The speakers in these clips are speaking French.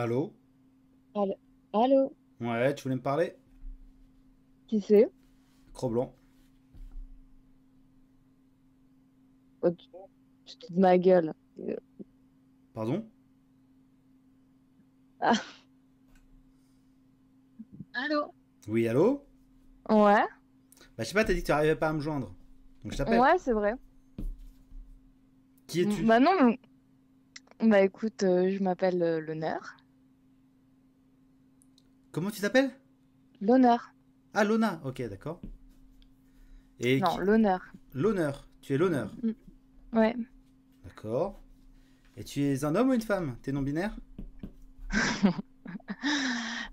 Allô? Allô? Allô? Ouais, tu voulais me parler? Qui c'est? Cro-Blanc. Oh, tu te fous de ma gueule. Pardon? Ah, allô? Oui, allô? Ouais, Bah, je sais pas, t'as dit que tu arrivais pas à me joindre. Donc je t'appelle. ouais, c'est vrai. Qui es-tu? Bah non, bah écoute, je m'appelle l'honneur. Comment tu t'appelles? L'honneur. Ah, Lona. Ok, d'accord. Et Non, qui... l'honneur. L'honneur. Tu es l'honneur. Mm, ouais. D'accord. Et tu es un homme ou une femme? T'es non-binaire?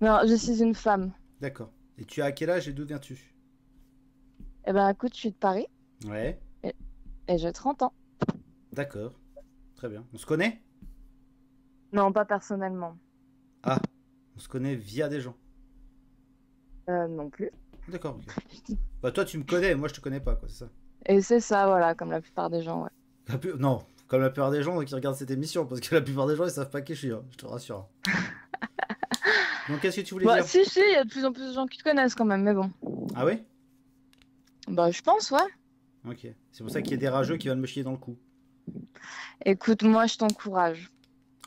Non, je suis une femme. D'accord. Et tu as quel âge et d'où viens-tu? Eh ben écoute, je suis de Paris Ouais. et, et j'ai 30 ans. D'accord. Très bien. On se connaît? Non, pas personnellement. Ah, on se connaît via des gens. Non plus. D'accord, ok. Bah, toi, tu me connais, moi, je te connais pas, quoi, c'est ça. Et c'est ça, voilà, comme la plupart des gens, ouais. Non, comme la plupart des gens qui regardent cette émission, parce que la plupart des gens, ils savent pas qui je suis, hein, je te rassure. Donc, qu'est-ce que tu voulais Bah dire? si, il y a de plus en plus de gens qui te connaissent quand même, mais bon. Ah ouais? Bah je pense, ouais. Ok. C'est pour ça qu'il y a des rageux qui viennent me chier dans le cou. Écoute, moi, je t'encourage.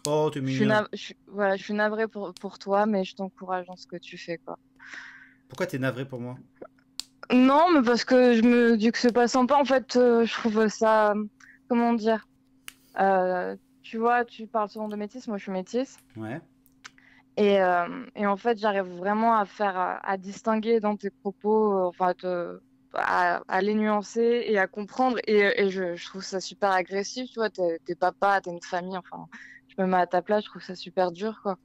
Oh, t'es mignon. Voilà, je suis navrée pour toi, mais je t'encourage dans ce que tu fais, quoi. Pourquoi t'es navré pour moi? Non, mais parce que je me dis que c'est pas sympa. En fait, je trouve ça, comment dire, tu vois, tu parles souvent de métis, moi je suis métisse. Ouais. Et en fait, j'arrive vraiment à à distinguer dans tes propos, enfin, à les nuancer et à comprendre. Et je trouve ça super agressif, tu vois, t'es papa, t'as une famille, enfin, je me mets à ta place, je trouve ça super dur, quoi.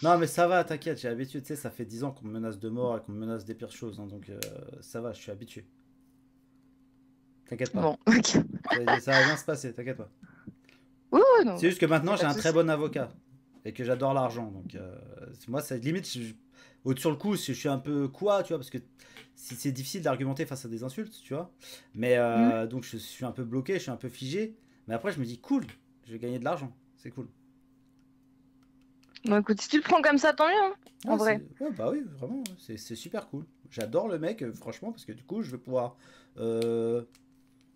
Non, mais ça va, t'inquiète, j'ai l'habitude, tu sais, ça fait 10 ans qu'on me menace de mort et qu'on me menace des pires choses, hein, donc ça va, je suis habitué. T'inquiète pas. Bon, ok. Ça va bien se passer, t'inquiète pas. Oui, oui, non, C'est bah, juste que y a maintenant, pas j'ai de un très souci. bon avocat et que j'adore l'argent, donc moi, ça limite, sur le coup, je suis un peu quoi, tu vois, parce que c'est difficile d'argumenter face à des insultes, tu vois. Mais Hmm. donc, je suis un peu bloqué, je suis un peu figé. Mais après, je me dis, cool, je vais gagner de l'argent, c'est cool. Bon, écoute, si tu le prends comme ça, tant mieux, hein, en Ouais, vrai. ouais, bah oui, vraiment, c'est super cool. J'adore le mec, franchement, parce que du coup, je vais pouvoir euh,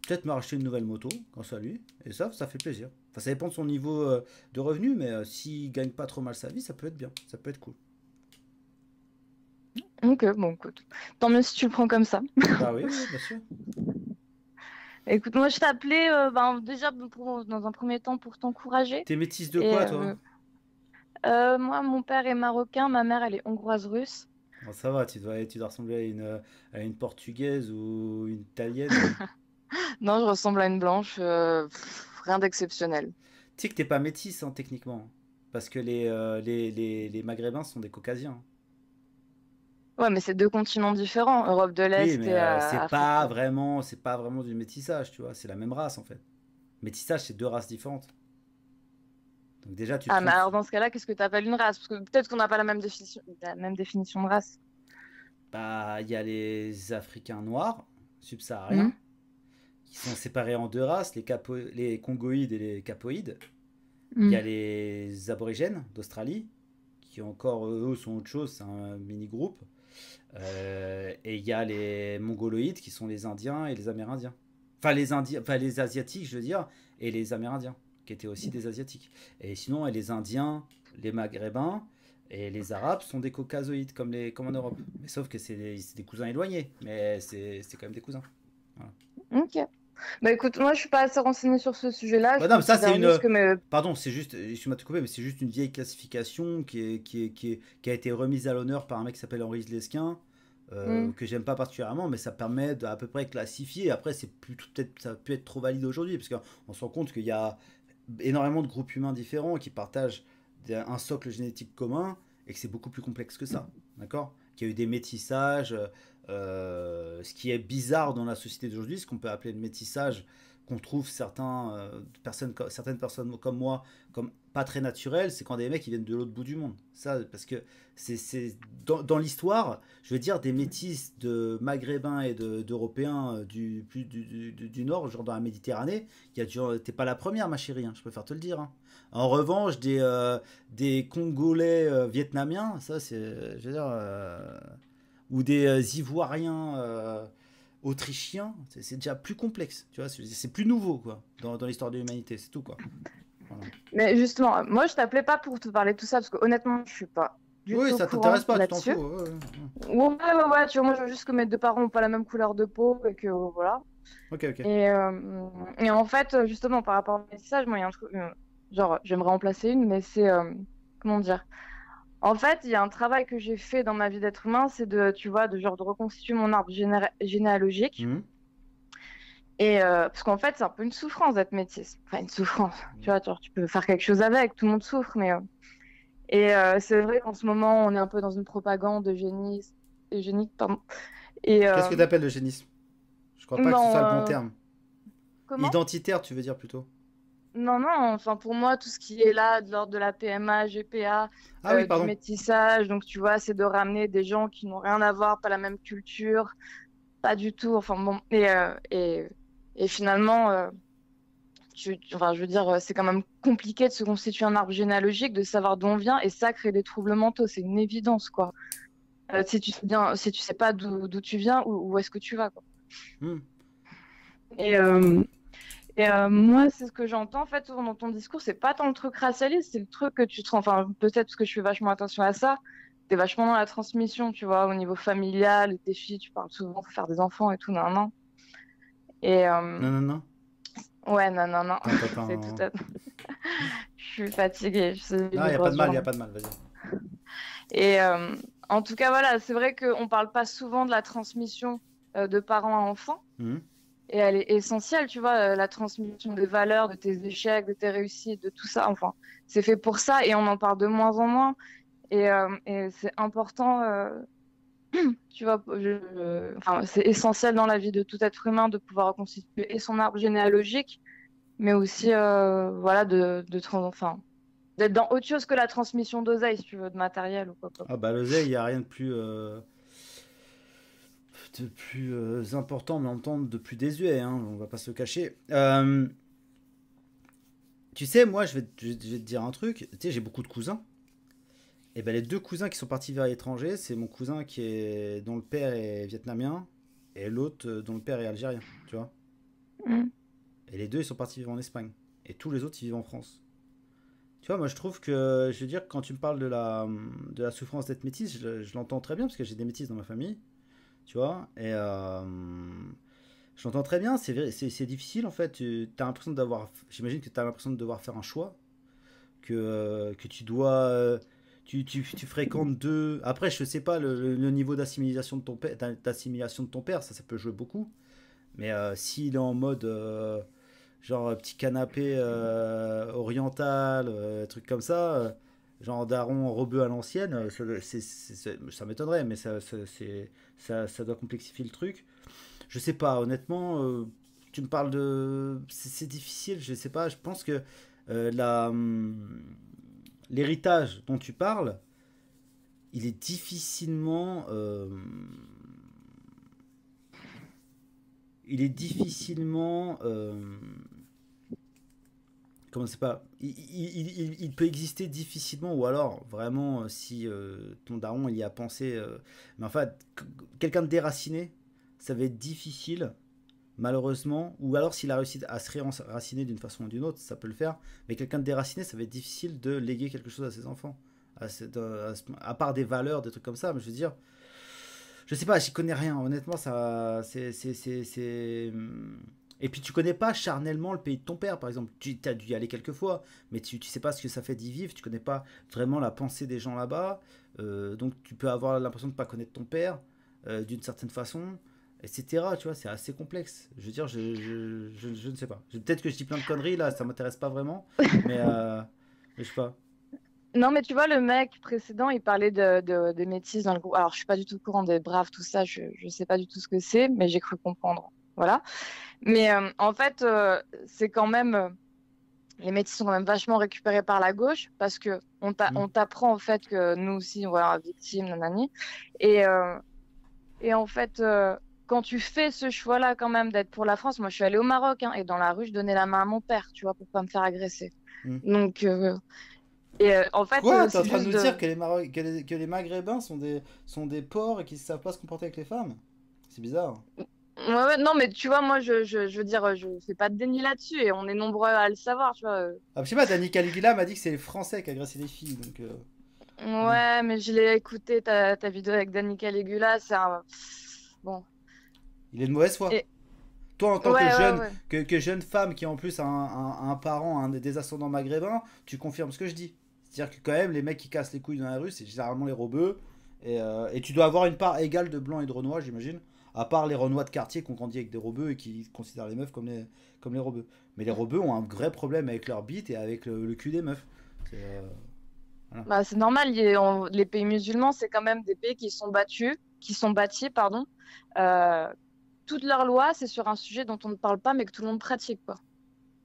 peut-être me racheter une nouvelle moto grâce à lui. Et ça fait plaisir. Enfin, ça dépend de son niveau de revenu, mais s'il gagne pas trop mal sa vie, ça peut être bien, ça peut être cool. Ok, bon, écoute, tant mieux si tu le prends comme ça. Bah oui, oui, bien sûr. Écoute, moi, je t'appelais ben, déjà dans un premier temps pour t'encourager. T'es métisse de Et quoi, toi? moi, mon père est marocain, ma mère, elle est hongroise russe. Bon, ça va, tu dois ressembler à une portugaise ou une italienne. Non, je ressemble à une blanche, rien d'exceptionnel. Tu sais que t'es pas métisse, hein, techniquement. Parce que les Maghrébins sont des Caucasiens. Ouais, mais c'est deux continents différents, Europe de Oui, l'Est mais et Afrique. c'est pas vraiment du métissage, tu vois. C'est la même race, en fait. Métissage, c'est deux races différentes. Donc déjà, tu te Ah, mais trompes. alors dans ce cas-là, qu'est-ce que tu appelles une race? Parce que peut-être qu'on n'a pas la même définition de race. Bah, il y a les Africains noirs, Hmm. subsahariens, qui sont séparés en deux races, les Congoïdes et les Capoïdes. Il y Hmm. a les Aborigènes d'Australie, qui encore, eux, sont autre chose, c'est un mini-groupe. Et il y a les Mongoloïdes, qui sont les Indiens et les Amérindiens. Enfin, les Asiatiques, je veux dire, et les Amérindiens, qui étaient aussi des Asiatiques. Et sinon, les Indiens, les Maghrébins et les Arabes sont des Caucasoïdes, comme en Europe. Mais sauf que c'est des cousins éloignés, mais c'est quand même des cousins. Voilà. Ok. Bah écoute, moi je suis pas assez renseignée sur ce sujet-là. Bah Je non, mais ça, c'est considère juste une. que mes... Pardon, c'est juste. Excuse-moi de te couper, mais c'est juste une vieille classification qui a été remise à l'honneur par un mec qui s'appelle Henri Lesquin, Hmm. que j'aime pas particulièrement, mais ça permet d'à peu près classifier. Après, peut-être ça peut être trop valide aujourd'hui, parce qu'on se rend compte qu'il y a énormément de groupes humains différents qui partagent un socle génétique commun et que c'est beaucoup plus complexe que ça. D'accord? Qu'il y a eu des métissages. Ce qui est bizarre dans la société d'aujourd'hui, ce qu'on peut appeler le métissage qu'on trouve certaines personnes comme moi comme pas très naturelles, c'est quand des mecs qui viennent de l'autre bout du monde. Ça, parce que dans l'histoire, je veux dire, des métis de maghrébins et d'européens du nord, genre dans la Méditerranée, t'es pas la première, ma chérie, hein, je préfère te le dire. Hein. En revanche, des Congolais vietnamiens, ça c'est, je veux dire, ou des Ivoiriens autrichiens, c'est déjà plus complexe, tu vois, c'est plus nouveau quoi, dans l'histoire de l'humanité, c'est tout quoi. Voilà. Mais justement, moi, je t'appelais pas pour te parler de tout ça, parce que honnêtement, je suis pas du Oui, tout au ça t'intéresse courant pas, tu t'en fous. là-dessus. Ouais, ouais, Ouais, tu vois, moi, je veux juste que mes deux parents ont pas la même couleur de peau, et que voilà. ok, ok. Et en fait, justement, par rapport au message, moi, il y a un truc, genre, j'aimerais en placer une, mais c'est, comment dire? En fait, il y a un travail que j'ai fait dans ma vie d'être humain, c'est de, tu vois, de genre de reconstituer mon arbre généalogique. Mhm. Et parce qu'en fait, c'est un peu une souffrance d'être métisse. Enfin, une souffrance. Tu vois, genre, tu peux faire quelque chose avec, tout le monde souffre, mais. Et c'est vrai qu'en ce moment, on est un peu dans une propagande eugénique, pardon. Et Qu'est-ce que t'appelles l'eugénisme? Je crois pas que ce non, soit le bon terme. comment? Identitaire, tu veux dire plutôt? Non, non, enfin pour moi, tout ce qui est là, de l'ordre de la PMA, GPA, Ah oui, du pardon. métissage, donc tu vois, c'est de ramener des gens qui n'ont rien à voir, pas la même culture, pas du tout, enfin bon, et finalement, enfin, je veux dire, c'est quand même compliqué de se constituer un arbre généalogique, de savoir d'où on vient, et ça crée des troubles mentaux, c'est une évidence, quoi. Si tu sais pas d'où tu viens, où est-ce que tu vas, quoi. Hmm. Et, euh, moi, c'est ce que j'entends, en fait, souvent dans ton discours, c'est pas tant le truc racialiste, c'est le truc que tu te rends, enfin, peut-être parce que je fais vachement attention à ça, t'es vachement dans la transmission, tu vois, au niveau familial, et tes filles, tu parles souvent, faut faire des enfants et tout, nan, nan. Et, Non, non, non. ouais, non, non, non, Attends, attends, c'est tout attends. à Je suis fatiguée, c'est Non, une y a pas grosse de mal, y a journée. pas de mal, vas-y. Et en tout cas, voilà, c'est vrai qu'on parle pas souvent de la transmission de parents à enfants. Mhm. Et elle est essentielle, tu vois, la transmission des valeurs, de tes échecs, de tes réussites, de tout ça. Enfin, c'est fait pour ça et on en parle de moins en moins. Et c'est important, tu vois, enfin, c'est essentiel dans la vie de tout être humain de pouvoir reconstituer et son arbre généalogique, mais aussi, voilà, enfin, d'être dans autre chose que la transmission d'oseille, si tu veux, de matériel ou quoi, quoi. Ah bah l'oseille, y a rien de plus important, mais en même temps de plus désuet, hein, on va pas se le cacher. Tu sais, moi, je vais te dire un truc. Tu sais, j'ai beaucoup de cousins. Et ben les deux cousins qui sont partis vers l'étranger, c'est mon cousin dont le père est vietnamien et l'autre dont le père est algérien, tu vois. Mm. Et les deux, ils sont partis vivre en Espagne. Et tous les autres, ils vivent en France. Tu vois, moi, je trouve que, je veux dire, quand tu me parles de la souffrance d'être métisse, je l'entends très bien parce que j'ai des métisses dans ma famille, tu vois. Et je l'entends très bien. C'est difficile en fait. J'imagine que tu as l'impression de devoir faire un choix, que tu dois. Tu fréquentes deux. Après, je sais pas le niveau d'assimilation de ton père, d'assimilation de ton père, ça peut jouer beaucoup. Mais s'il est en mode genre petit canapé oriental, truc comme ça, genre daron rebeu à l'ancienne, ça m'étonnerait, mais ça doit complexifier le truc. Je sais pas, honnêtement, tu me parles de. C'est difficile, je sais pas, je pense que euh, la, hum, l'héritage dont tu parles, il est difficilement. Il est difficilement. Comment c'est pas. Il peut exister difficilement, ou alors vraiment, si ton daron il y a pensé. Mais en fait, quelqu'un de déraciné, ça va être difficile, malheureusement. Ou alors s'il a réussi à se raciner d'une façon ou d'une autre, ça peut le faire. Mais quelqu'un de déraciné, ça va être difficile de léguer quelque chose à ses enfants. À part des valeurs, des trucs comme ça, mais je veux dire, je sais pas, j'y connais rien. Honnêtement, ça, et puis tu connais pas charnellement le pays de ton père, par exemple. Tu as dû y aller quelques fois, mais tu sais pas ce que ça fait d'y vivre. Tu connais pas vraiment la pensée des gens là-bas. Donc tu peux avoir l'impression de pas connaître ton père d'une certaine façon, etc. Tu vois, c'est assez complexe. Je veux dire, je ne sais pas. Peut-être que je dis plein de conneries là, ça m'intéresse pas vraiment, mais je sais pas. Non, mais tu vois, le mec précédent, il parlait des métis dans le groupe. Alors, je suis pas du tout au courant des braves, tout ça, je sais pas du tout ce que c'est, mais j'ai cru comprendre. voilà. Mais en fait, c'est quand même les métis sont quand même vachement récupérés par la gauche parce que Hmm. on t'apprend en fait que nous aussi on va être victime, nanani. Et, euh, et en fait, quand tu fais ce choix-là quand même d'être pour la France, moi je suis allée au Maroc hein, et dans la rue je donnais la main à mon père, tu vois, pour pas me faire agresser. Hmm. Donc, en fait, Quoi? T'es en c'est train de juste nous de. dire que que les Maghrébins sont des porcs et qu'ils savent pas se comporter avec les femmes? C'est bizarre. Ouais, ouais, non, mais tu vois, moi je veux dire, je fais pas de déni là-dessus et on est nombreux à le savoir, tu vois. Ah, je sais pas, Danny Caligula m'a dit que c'est les Français qui agressaient les filles, donc... ouais. Ouais, mais je l'ai écouté ta vidéo avec Danny Caligula, c'est un. Bon. Il est de mauvaise foi. Et Toi, en tant que ouais, ouais, jeune, ouais. que jeune femme qui en plus a un parent, des ascendants maghrébins, tu confirmes ce que je dis. C'est-à-dire que quand même, les mecs qui cassent les couilles dans la rue, c'est généralement les rebeux. Et tu dois avoir une part égale de blancs et de renois, j'imagine. À part les renois de quartier qui ont grandi avec des rebeux et qui considèrent les meufs comme les rebeux. Mais les rebeux ont un vrai problème avec leur bite et avec le cul des meufs. C'est, voilà. Bah, c'est normal, les pays musulmans, c'est quand même des pays qui sont bâtis, pardon. Euh, Toutes leurs lois, c'est sur un sujet dont on ne parle pas, mais que tout le monde pratique, quoi.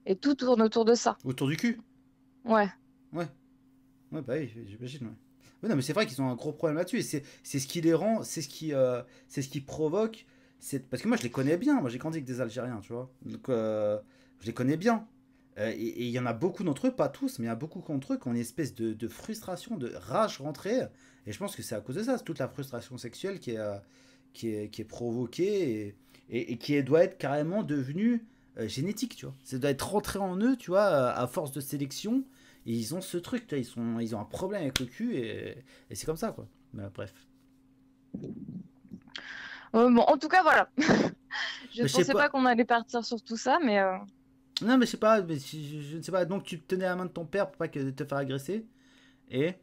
Et tout tourne autour de ça. Autour du cul. Ouais. Ouais. Ouais, bah oui, j'imagine, ouais. Ouais, non, mais c'est vrai qu'ils ont un gros problème là-dessus. Et c'est ce qui les rend, c'est ce qui provoque. Parce que moi, je les connais bien. Moi, j'ai grandi avec des Algériens, tu vois. Donc, je les connais bien. Et il y en a beaucoup d'entre eux, pas tous, mais il y en a beaucoup d'entre eux qui ont une espèce de frustration, de rage rentrée. Et je pense que c'est à cause de ça. C'est toute la frustration sexuelle qui est provoquée et doit être carrément devenue génétique, tu vois. Ça doit être rentré en eux, tu vois, à force de sélection. Et ils ont ce truc, tu vois, ils ont un problème avec le cul et c'est comme ça, quoi. Mais bref. Bon, en tout cas, voilà. Je Mais je sais pensais pas pas. qu'on allait partir sur tout ça, mais Non, mais je sais pas. Mais je ne sais pas. Donc tu tenais la main de ton père pour pas te faire agresser. Et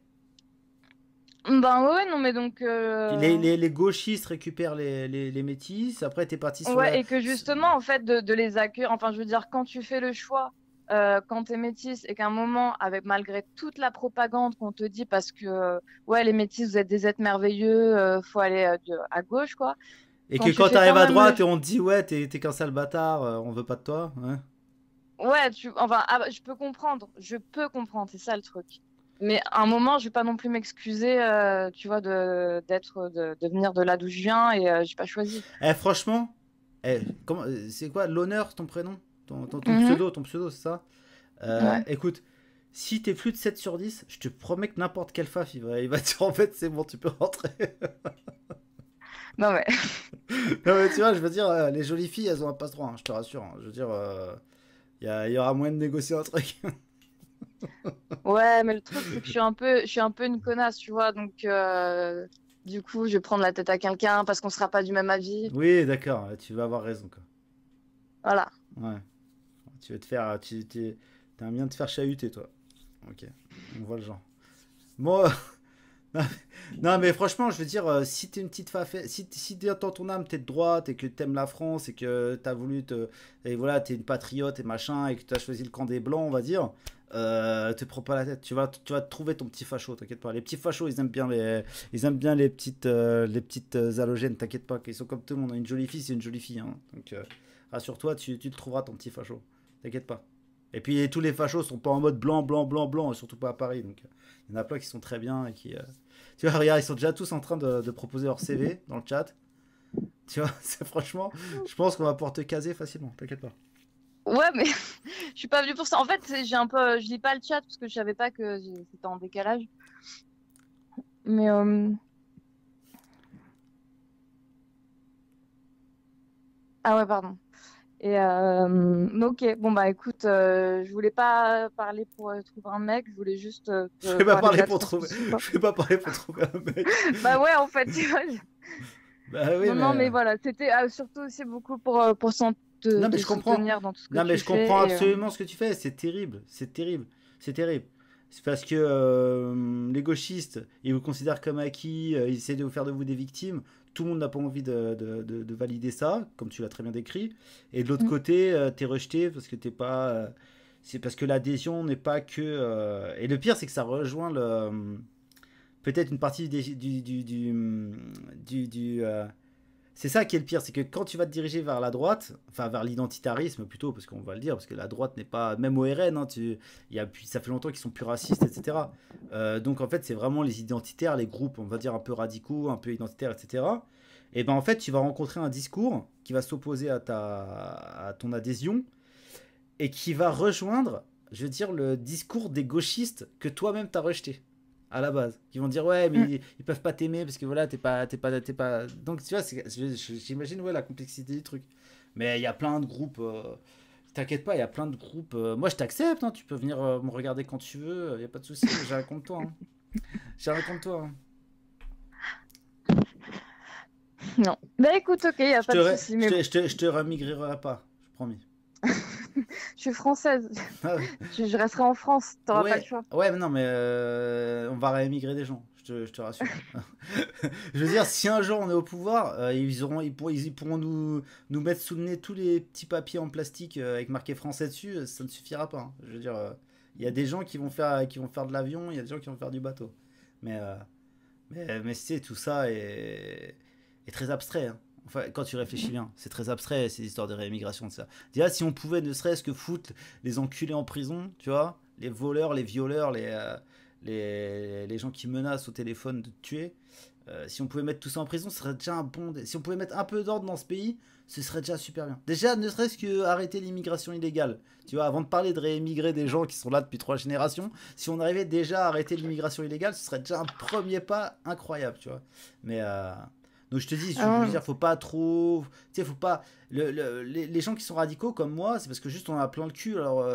ben ouais, non, mais donc les gauchistes récupèrent les métis. Après, t'es parti sur ouais, la. et que justement, en fait, de les accueillir, enfin, je veux dire, quand tu fais le choix, quand t'es métisse, et qu'à un moment, avec malgré toute la propagande qu'on te dit, parce que ouais, les métis, vous êtes des êtres merveilleux, faut aller à gauche, quoi. Et que Quand tu quand fais t'arrives quand à même le, droite et on te dit, ouais, t'es qu'un sale bâtard, on veut pas de toi. Ouais. ouais, enfin, ah, bah, je peux comprendre, c'est ça le truc. Mais à un moment, je vais pas non plus m'excuser, tu vois, de venir de là d'où je viens et j'ai pas choisi. Eh, franchement, c'est quoi l'honneur, ton prénom Mhm. ton pseudo, c'est ça? Ouais. Écoute, si t'es plus de 7 sur 10, je te promets que n'importe quelle faf, il va dire en fait, c'est bon, tu peux rentrer. Non, mais Non, mais tu vois, je veux dire, les jolies filles, elles ont un passe-droit, hein, je te rassure, hein. Je veux dire, il y aura moyen de négocier un truc. ouais, mais le truc, c'est que je suis un peu une connasse, tu vois. Donc, du coup, je vais prendre la tête à quelqu'un parce qu'on sera pas du même avis. Oui, d'accord, tu vas avoir raison, quoi. Voilà. Ouais, tu vas te faire. T'as bien de te faire chahuter, toi. Ok, on voit le genre. Bon, non, non, mais franchement, je veux dire, si t'es une petite faf, si dans ton âme t'es de droite et que t'aimes la France et que t'as voulu te. Et voilà, t'es une patriote et machin et que t'as choisi le camp des blancs, on va dire, te prends pas la tête. Tu vas te trouver ton petit facho, t'inquiète pas. Les petits fachos, ils aiment bien les petites halogènes, t'inquiète pas. Qu'ils sont comme tout le monde. Une jolie fille, c'est une jolie fille, hein. Donc, rassure-toi, tu le trouveras ton petit facho. T'inquiète pas. Et puis tous les fachos sont pas en mode blanc, blanc, blanc, blanc, surtout pas à Paris. Donc il y en a plein qui sont très bien et qui. Tu vois, regarde, ils sont déjà tous en train de proposer leur CV dans le chat. Tu vois, c'est franchement, je pense qu'on va pouvoir te caser facilement, t'inquiète pas. Ouais, mais je suis pas venue pour ça. En fait, j'ai un peu, je lis pas le chat parce que je savais pas que c'était en décalage. Mais ah ouais, pardon. Et ok, bon bah écoute, je voulais pas parler pour trouver un mec, je voulais juste Je vais pas parler de parler la pour trouver, transmission, quoi. je vais pas parler pour trouver un mec. Bah ouais, en fait, tu vois. Bah oui, Non, non, mais mais. voilà, c'était surtout aussi beaucoup pour Non, mais te je comprends. soutenir dans tout ce que Non, mais tu je comprends fais. Et, absolument ce que tu fais. C'est terrible. C'est terrible. C'est terrible. C'est parce que les gauchistes, ils vous considèrent comme acquis, ils essaient de vous faire de vous des victimes. Tout le monde n'a pas envie de valider ça, comme tu l'as très bien décrit. Et de l'autre Mm. côté, t'es rejeté parce que t'es pas. C'est parce que l'adhésion n'est pas que. Et le pire, c'est que ça rejoint peut-être une partie du c'est ça qui est le pire, c'est que quand tu vas te diriger vers la droite, enfin vers l'identitarisme plutôt, parce qu'on va le dire, parce que la droite n'est pas, même au RN, hein, ça fait longtemps qu'ils sont plus racistes, etc. Donc en fait, c'est vraiment les identitaires, les groupes, on va dire un peu radicaux, un peu identitaires, etc. Et ben en fait, tu vas rencontrer un discours qui va s'opposer à ton adhésion et qui va rejoindre, je veux dire, le discours des gauchistes que toi-même t'as rejeté à la base. Qui vont dire ouais, mais Mm. ils peuvent pas t'aimer parce que voilà, t'es pas. Donc tu vois, j'imagine ouais la complexité du truc. Mais il y a plein de groupes. T'inquiète pas, il y a plein de groupes. Moi, je t'accepte. Hein, tu peux venir me regarder quand tu veux. Il y a pas de souci. J'ai rien contre toi. Hein. J'ai rien contre toi. Hein. Non. Bah écoute, ok, y a pas de souci, mais bon, Je te remigrerai pas. Je promis. je suis française. Ah ouais. Je resterai en France, t'auras pas le Ouais, choix. ouais, mais non, mais on va réémigrer des gens, je te rassure. Je veux dire, si un jour on est au pouvoir, ils pourront nous mettre sous le nez tous les petits papiers en plastique avec marqué français dessus, ça ne suffira pas. Hein. Je veux dire, il y a des gens qui vont faire de l'avion, il y a des gens qui vont faire du bateau. Mais, mais c'est tout ça est très abstrait. Hein. Enfin, quand tu réfléchis bien, c'est très abstrait ces histoires de réémigration de ça. Déjà, si on pouvait ne serait-ce que foutre les enculés en prison, tu vois, les voleurs, les violeurs, les gens qui menacent au téléphone de te tuer, si on pouvait mettre tout ça en prison, ce serait déjà un bon. Si on pouvait mettre un peu d'ordre dans ce pays, ce serait déjà super bien. Déjà, ne serait-ce que arrêter l'immigration illégale. Tu vois, avant de parler de réémigrer des gens qui sont là depuis 3 générations, si on arrivait déjà à arrêter l'immigration illégale, ce serait déjà un premier pas incroyable, tu vois. Mais donc je te dis, je veux Ah, dire, faut pas trop, tu sais, faut pas, les gens qui sont radicaux comme moi, c'est parce que juste on a plein le cul, alors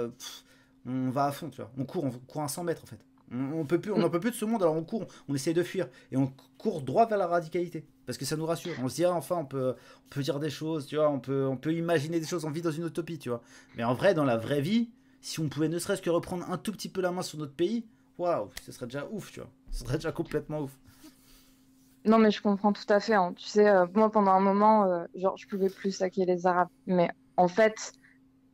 on va à fond, tu vois, on court à 100 mètres en fait. On mm. n'en peut plus de ce monde, alors on court, on essaye de fuir et on court droit vers la radicalité parce que ça nous rassure. On se dit ah, enfin on peut dire des choses, tu vois, on peut imaginer des choses, on vit dans une utopie, tu vois. Mais en vrai, dans la vraie vie, si on pouvait ne serait-ce que reprendre un tout petit peu la main sur notre pays, waouh, ce serait déjà ouf, tu vois. Ce serait déjà complètement ouf. Non, mais je comprends tout à fait. Hein. Tu sais, moi, pendant un moment, genre, je pouvais plus saquer les Arabes. Mais en fait,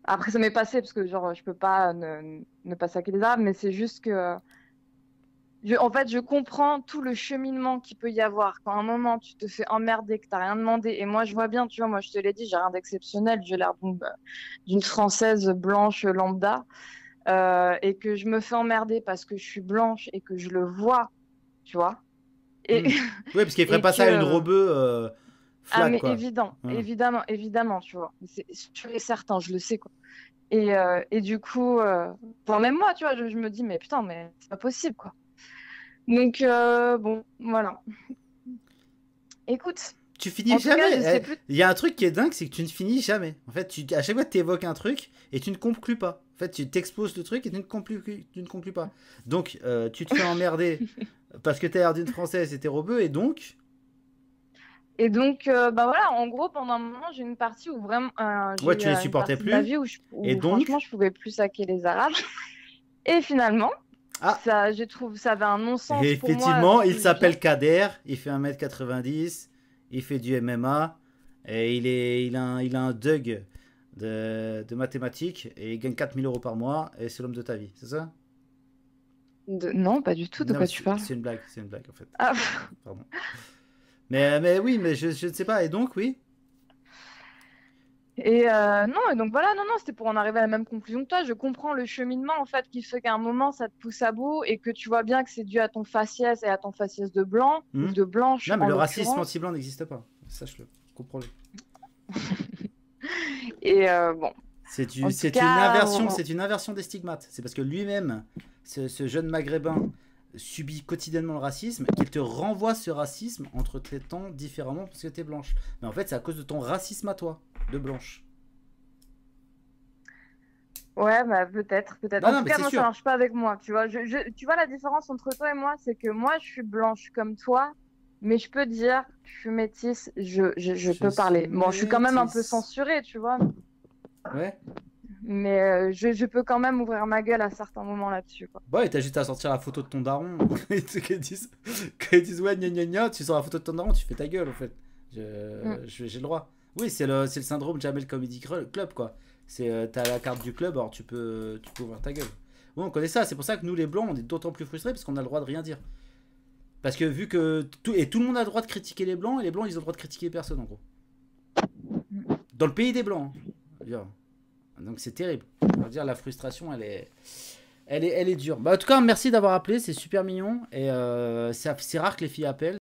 après, ça m'est passé parce que, genre, je peux pas ne pas saquer les Arabes, mais c'est juste que, en fait, je comprends tout le cheminement qu'il peut y avoir. Quand à un moment, tu te fais emmerder, que t'as rien demandé. Et moi, je vois bien, tu vois, moi, je te l'ai dit, j'ai rien d'exceptionnel. J'ai l'air d'une Française blanche lambda. Et que je me fais emmerder parce que je suis blanche et que je le vois, tu vois. Et, Hmm. Oui, parce qu'il ferait et pas ça à une que. rebeu Ah, flag, mais quoi. évident, Hmm. évidemment, évidemment, tu vois. C'est sûr et certain, je le sais, quoi. Et du coup, enfin, même moi, tu vois, je me dis, mais putain, mais c'est pas possible, quoi. Donc, bon, voilà. Écoute, Tu finis en tout cas, je jamais. sais plus. Il y a un truc qui est dingue, c'est que tu ne finis jamais. En fait, à chaque fois, tu évoques un truc et tu ne conclus pas. En fait, tu t'exposes le truc et tu ne conclus pas. Donc, tu te fais emmerder parce que t'as l'air d'une française et t'es rebeu, et donc. Et donc, bah voilà, en gros, pendant un moment, j'ai une partie où vraiment, j'ai Ouais, eu tu les une supportais partie de ma plus. vie où, Et où franchement, donc. je pouvais plus saquer les Arabes. Et finalement, Ah, ça, j'ai trouvé, ça avait un non-sens pour moi effectivement, il d'où je viens. s'appelle Kader, il fait 1,90 m, il fait du MMA, et il a un DUG de mathématiques, et il gagne 4 000 € par mois, et c'est l'homme de ta vie, c'est ça? Non, pas du tout, de Non, quoi tu parles? c'est une blague en fait. Ah, Pardon. Mais oui, mais je ne sais pas, et donc, oui. et non, et donc voilà, non, non, c'était pour en arriver à la même conclusion que toi. Je comprends le cheminement, en fait, qui fait qu'à un moment, ça te pousse à bout et que tu vois bien que c'est dû à ton faciès et à ton faciès de blanc, ou Hmm. de blanche Non, mais en le racisme l'occurrence. anti-blanc n'existe pas, sache-le, comprends-le. Et bon, en tout cas, C'est une inversion des stigmates. C'est parce que lui-même, ce jeune maghrébin, subit quotidiennement le racisme, qu'il te renvoie ce racisme en te traitant différemment parce que t'es blanche. Mais en fait, c'est à cause de ton racisme à toi, de blanche. ouais, bah, peut-être, peut-être. Non, En non, tout mais cas, c'est moi, ça sûr. marche pas avec moi, tu vois. Tu vois la différence entre toi et moi, c'est que moi, je suis blanche comme toi, mais je peux dire, je suis métisse, je Je peux suis parler. Bon, je suis quand même un peu métisse. censurée, tu vois, Ouais. mais je peux quand même ouvrir ma gueule à certains moments là-dessus, quoi. Bon, et t'as juste à sortir la photo de ton daron. Quand ils disent ouais, gna gna gna, tu sors la photo de ton daron, tu fais ta gueule, en fait. Mm. J'ai le droit. Oui, c'est le syndrome Jamel Comedy Club, quoi. C'est t'as la carte du club, alors tu peux ouvrir ta gueule. Oui, on connaît ça. C'est pour ça que nous, les blancs, on est d'autant plus frustrés parce qu'on a le droit de rien dire. Parce que vu que tout le monde a le droit de critiquer les blancs, et les blancs, ils ont le droit de critiquer personne, en gros. Dans le pays des Blancs. Hein. Donc c'est terrible. On va dire la frustration, elle est dure. Bah, en tout cas, merci d'avoir appelé, c'est super mignon. Et c'est rare que les filles appellent.